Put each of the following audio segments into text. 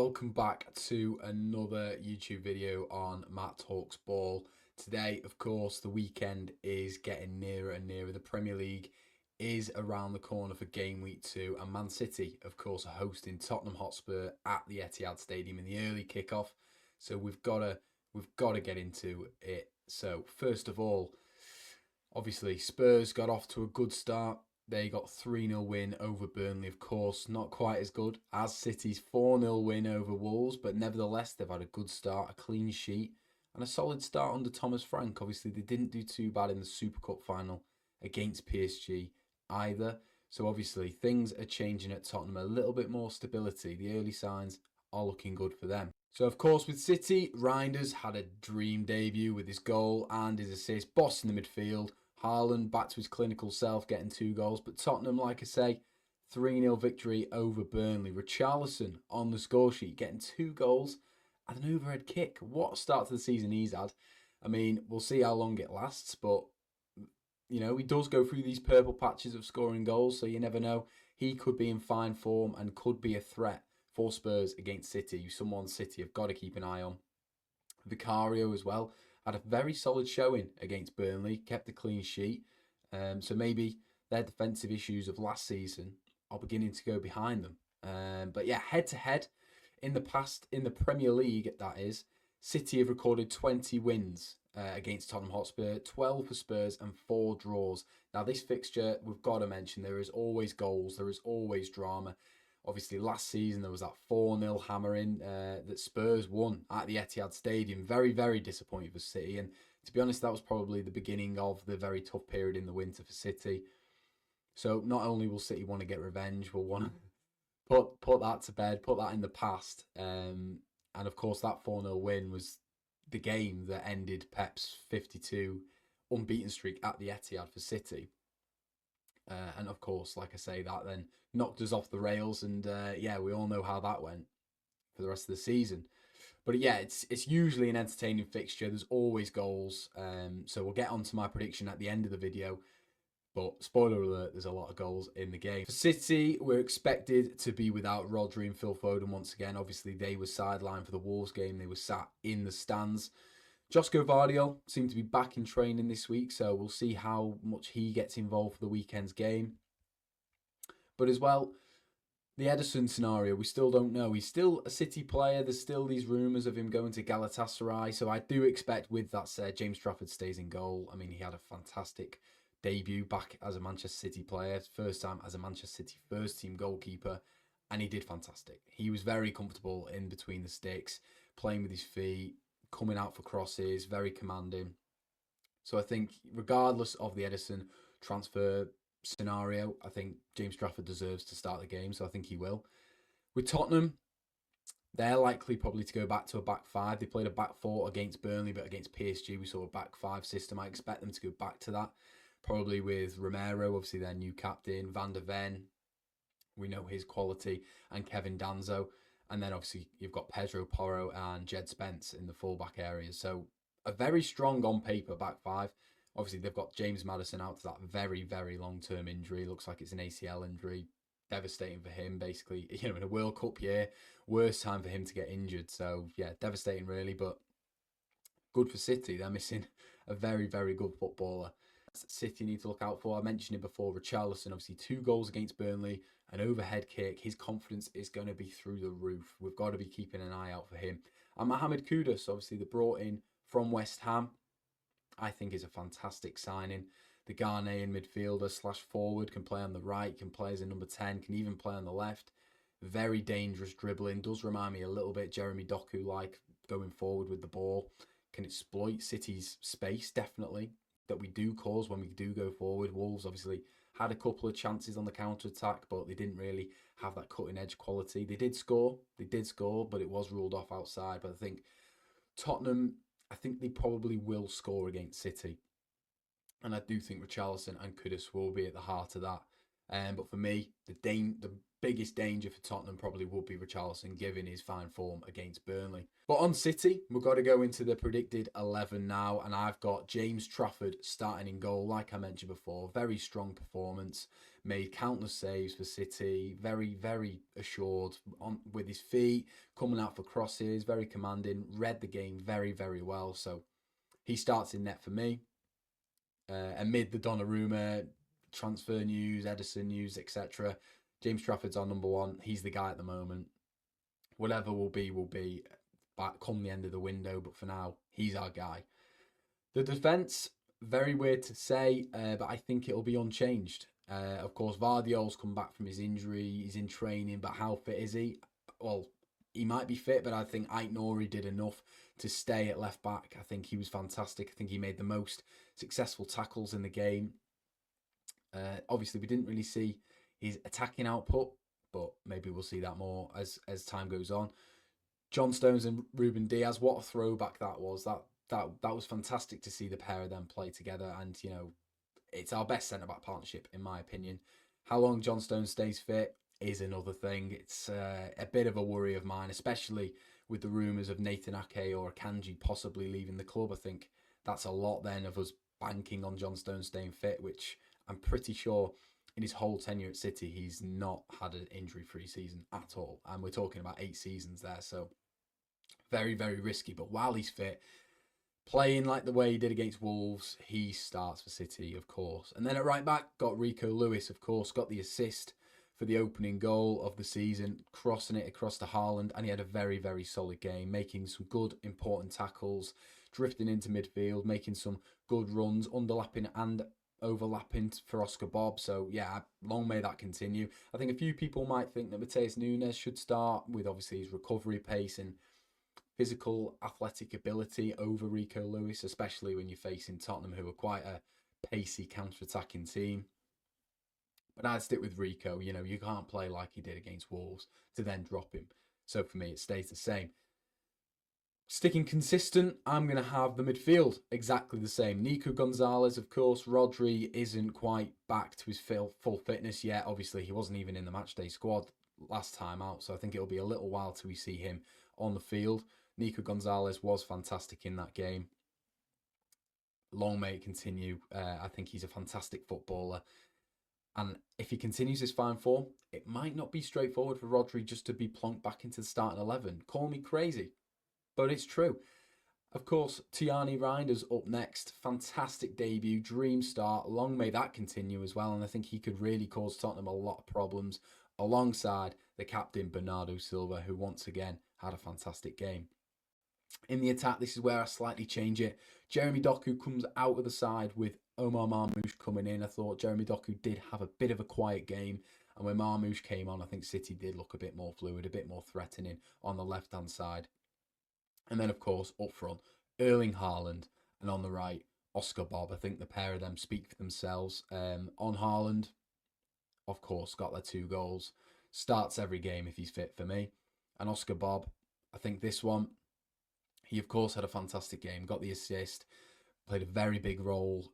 Welcome back to another YouTube video on Matt Talks Ball. Today, of course, the weekend is getting nearer and nearer. The Premier League is around the corner for game week 2, and Man City, of course, are hosting Tottenham Hotspur at the Etihad Stadium in the early kickoff. So we've got to get into it. So first of all, obviously Spurs got off to a good start. They got 3-0 win over Burnley, of course, not quite as good as City's 4-0 win over Wolves, but nevertheless, they've had a good start, a clean sheet, and a solid start under Thomas Frank. Obviously, they didn't do too bad in the Super Cup final against PSG either. So obviously, things are changing at Tottenham, a little bit more stability. The early signs are looking good for them. So, of course, with City, Reinders had a dream debut with his goal and his assist, bossing the midfield. Haaland back to his clinical self, getting 2 goals. But Tottenham, like I say, 3-0 victory over Burnley. Richarlison on the score sheet, getting 2 goals and an overhead kick. What a start to the season he's had. I mean, we'll see how long it lasts, but, you know, he does go through these purple patches of scoring goals, so you never know. He could be in fine form and could be a threat for Spurs against City. Someone City have got to keep an eye on. Vicario as well had a very solid showing against Burnley, kept a clean sheet. So maybe their defensive issues of last season are beginning to go behind them. But yeah, head to head in the past, in the Premier League, that is, City have recorded 20 wins against Tottenham Hotspur, 12 for Spurs and 4 draws. Now, this fixture, we've got to mention, there is always goals, there is always drama. Obviously, last season there was that 4-0 hammering that Spurs won at the Etihad Stadium. Very, very disappointing for City. And to be honest, that was probably the beginning of the very tough period in the winter for City. So not only will City want to get revenge, we'll want to put that to bed, put that in the past. And of course, that 4-0 win was the game that ended Pep's 52 unbeaten streak at the Etihad for City. And of course, like I say, that then knocked us off the rails. And yeah, we all know how that went for the rest of the season. But yeah, it's usually an entertaining fixture. There's always goals. So we'll get on to my prediction at the end of the video. But spoiler alert, there's a lot of goals in the game. For City, we're expected to be without Rodri and Phil Foden once again. Obviously, they were sidelined for the Wolves game. They were sat in the stands. Josko Vardiol seemed to be back in training this week, so we'll see how much he gets involved for the weekend's game. But as well, the Ederson scenario, we still don't know. He's still a City player. There's still these rumours of him going to Galatasaray. So I do expect, with that said, James Trafford stays in goal. I mean, he had a fantastic debut back as a Manchester City player. First time as a Manchester City first team goalkeeper. And he did fantastic. He was very comfortable in between the sticks, playing with his feet, coming out for crosses, very commanding. So I think regardless of the Ederson transfer scenario, I think James Trafford deserves to start the game, so I think he will. With Tottenham, they're likely probably to go back to a back 5. They played a back 4 against Burnley, but against PSG we saw a back 5 system. I expect them to go back to that, probably with Romero, obviously their new captain, Van der Ven, we know his quality, and Kevin Danzo. And then obviously you've got Pedro Porro and Jed Spence in the fullback areas. So a very strong on paper back 5. Obviously they've got James Maddison out to that very, very long-term injury. Looks like it's an ACL injury. Devastating for him, basically. You know, in a World Cup year, worst time for him to get injured. So yeah, devastating really, but good for City. They're missing a very, very good footballer. City need to look out for. I mentioned it before, Richarlison, obviously 2 goals against Burnley, an overhead kick. His confidence is going to be through the roof. We've got to be keeping an eye out for him. And Mohamed Kudus, obviously they brought in from West Ham, I think is a fantastic signing. The Ghanaian midfielder slash forward can play on the right, can play as a number 10, can even play on the left. Very dangerous dribbling. Does remind me a little bit Jeremy Doku like going forward with the ball. Can exploit City's space, definitely, that we do cause when we do go forward. Wolves obviously had a couple of chances on the counter-attack, but they didn't really have that cutting-edge quality. They did score, but it was ruled off outside. But I think Tottenham, I think they probably will score against City. And I do think Richarlison and Kudus will be at the heart of that. But for me, the biggest danger for Tottenham probably would be Richarlison, given his fine form against Burnley. But on City, we've got to go into the predicted 11 now, and I've got James Trafford starting in goal, like I mentioned before. Very strong performance, made countless saves for City, very, very assured with his feet, coming out for crosses, very commanding, read the game very, very well. So he starts in net for me. Amid the Donnarumma transfer news, Edison news, etc., James Trafford's our number one. He's the guy at the moment. Whatever will be back come the end of the window. But for now, he's our guy. The defence, very weird to say, but I think it'll be unchanged. Of course, Vardiol's come back from his injury. He's in training, but how fit is he? Well, he might be fit, but I think Aït-Nouri did enough to stay at left back. I think he was fantastic. I think he made the most successful tackles in the game. Obviously, we didn't really see his attacking output, but maybe we'll see that more as time goes on. John Stones and Ruben Diaz, what a throwback that was. That was fantastic to see the pair of them play together, and it's our best centre-back partnership in my opinion. How long John Stones stays fit is another thing. It's a bit of a worry of mine, especially with the rumours of Nathan Ake or Akanji possibly leaving the club. I think that's a lot then of us banking on John Stones staying fit, which I'm pretty sure in his whole tenure at City, he's not had an injury-free season at all. And we're talking about 8 seasons there. So very, very risky. But while he's fit, playing like the way he did against Wolves, he starts for City, of course. And then at right back, got Rico Lewis, of course, got the assist for the opening goal of the season, crossing it across to Haaland. And he had a very, very solid game, making some good, important tackles, drifting into midfield, making some good runs, underlapping and overlapping for Oscar Bob. So yeah, long may that continue. I think a few people might think that Mateus Nunes should start with obviously his recovery pace and physical athletic ability over Rico Lewis, especially when you're facing Tottenham, who are quite a pacey counter-attacking team. But I'd stick with Rico. You can't play like he did against Wolves to then drop him. So for me, it stays the same. Sticking consistent, I'm going to have the midfield exactly the same. Nico Gonzalez, of course. Rodri isn't quite back to his full fitness yet. Obviously, he wasn't even in the matchday squad last time out, so I think it'll be a little while till we see him on the field. Nico Gonzalez was fantastic in that game. Long may it continue. I think he's a fantastic footballer. And if he continues his fine form, it might not be straightforward for Rodri just to be plonked back into the starting 11. Call me crazy, but it's true. Of course, Tijani Reinders up next. Fantastic debut, dream start. Long may that continue as well. And I think he could really cause Tottenham a lot of problems alongside the captain, Bernardo Silva, who once again had a fantastic game. In the attack, this is where I slightly change it. Jeremy Doku comes out of the side with Omar Marmoush coming in. I thought Jeremy Doku did have a bit of a quiet game. And when Marmoush came on, I think City did look a bit more fluid, a bit more threatening on the left-hand side. And then, of course, up front, Erling Haaland. And on the right, Oscar Bob. I think the pair of them speak for themselves. On Haaland, of course, got their 2 goals. Starts every game if he's fit for me. And Oscar Bob, I think this one, he, of course, had a fantastic game, got the assist, played a very big role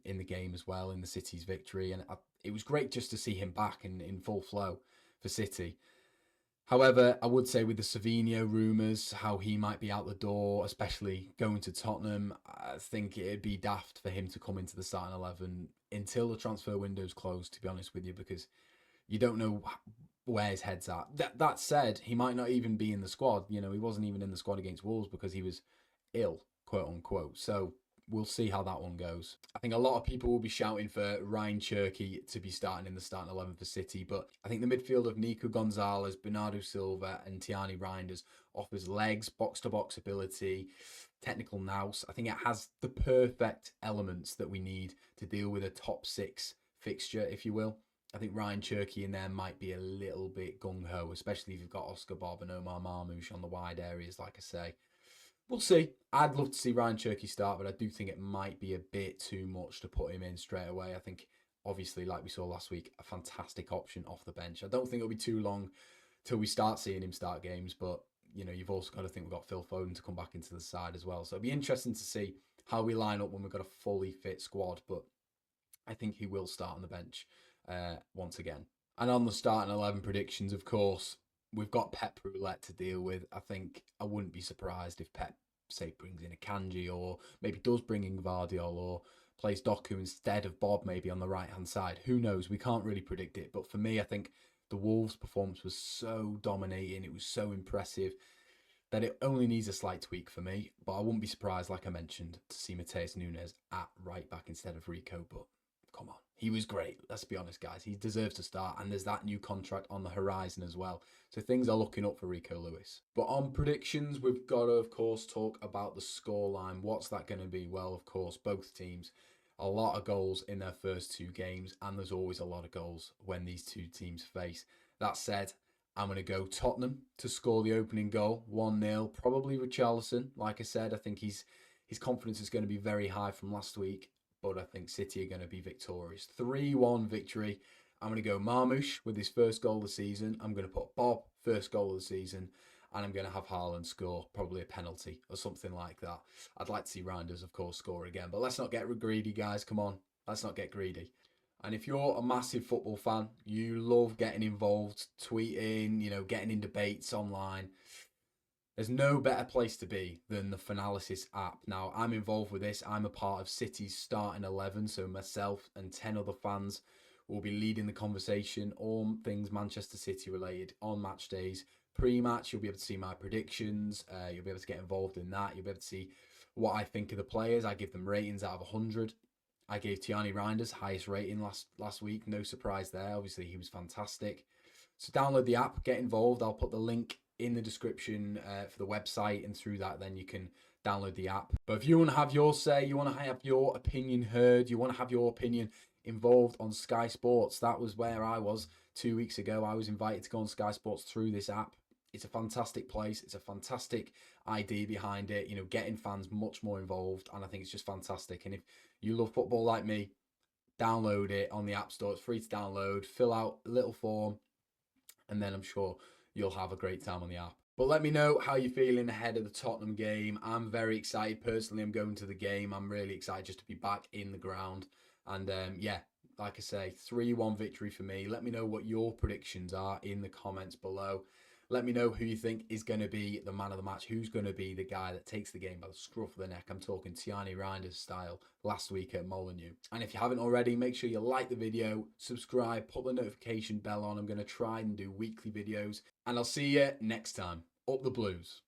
in the game as well, in the City's victory. And it was great just to see him back in full flow for City. However, I would say with the Savinho rumours, how he might be out the door, especially going to Tottenham, I think it'd be daft for him to come into the starting 11 until the transfer window's closed, to be honest with you, because you don't know where his head's at. That said, he might not even be in the squad. He wasn't even in the squad against Wolves because he was ill, quote unquote. So we'll see how that one goes. I think a lot of people will be shouting for Ryan Cherky to be starting in the starting 11 for City, but I think the midfield of Nico Gonzalez, Bernardo Silva and Tijani Reinders offers legs, box-to-box ability, technical nous. I think it has the perfect elements that we need to deal with a top 6 fixture, if you will. I think Ryan Cherky in there might be a little bit gung-ho, especially if you've got Oscar Bob and Omar Marmoush on the wide areas, like I say. We'll see. I'd love to see Ryan Cherky start, but I do think it might be a bit too much to put him in straight away. I think, obviously, like we saw last week, a fantastic option off the bench. I don't think it'll be too long till we start seeing him start games, but, you've also got to think we've got Phil Foden to come back into the side as well. So it'll be interesting to see how we line up when we've got a fully fit squad, but I think he will start on the bench once again. And on the starting 11 predictions, of course, we've got Pep Roulette to deal with. I think I wouldn't be surprised if Pep, say, brings in a Kanji or maybe does bring in Gvardiol or plays Doku instead of Bob maybe on the right-hand side. Who knows? We can't really predict it. But for me, I think the Wolves' performance was so dominating. It was so impressive that it only needs a slight tweak for me. But I wouldn't be surprised, like I mentioned, to see Mateus Nunes at right back instead of Rico. But come on, he was great. Let's be honest, guys. He deserves to start, and there's that new contract on the horizon as well. So things are looking up for Rico Lewis. But on predictions, we've got to, of course, talk about the scoreline. What's that going to be? Well, of course, both teams. A lot of goals in their first two games, and there's always a lot of goals when these two teams face. That said, I'm going to go Tottenham to score the opening goal, 1-0, probably Richarlison. Like I said, I think his confidence is going to be very high from last week, but I think City are going to be victorious. 3-1 victory. I'm going to go Marmoush with his first goal of the season. I'm going to put Bob, first goal of the season, and I'm going to have Haaland score, probably a penalty or something like that. I'd like to see Reinders, of course, score again, but let's not get greedy, guys. Come on, let's not get greedy. And if you're a massive football fan, you love getting involved, tweeting, getting in debates online, there's no better place to be than the Fanalysis app. Now, I'm involved with this. I'm a part of City's starting 11, so myself and 10 other fans will be leading the conversation on things Manchester City related on match days. Pre-match, you'll be able to see my predictions. You'll be able to get involved in that. You'll be able to see what I think of the players. I give them ratings out of 100. I gave Tijani Reinders highest rating last week. No surprise there. Obviously, he was fantastic. So download the app, get involved. I'll put the link in the description for the website, and through that, then you can download the app. But if you want to have your say, you want to have your opinion heard, you want to have your opinion involved on Sky Sports, that was where I was 2 weeks ago. I was invited to go on Sky Sports through this app. It's a fantastic place. It's a fantastic idea behind it, getting fans much more involved. And I think it's just fantastic. And if you love football like me, download it on the App Store. It's free to download. Fill out a little form, and then I'm sure you'll have a great time on the app. But let me know how you're feeling ahead of the Tottenham game. I'm very excited. Personally, I'm going to the game. I'm really excited just to be back in the ground. And like I say, 3-1 victory for me. Let me know what your predictions are in the comments below. Let me know who you think is going to be the man of the match. Who's going to be the guy that takes the game by the scruff of the neck? I'm talking Tijani Reinders style last week at Molineux. And if you haven't already, make sure you like the video, subscribe, put the notification bell on. I'm going to try and do weekly videos. And I'll see you next time. Up the Blues.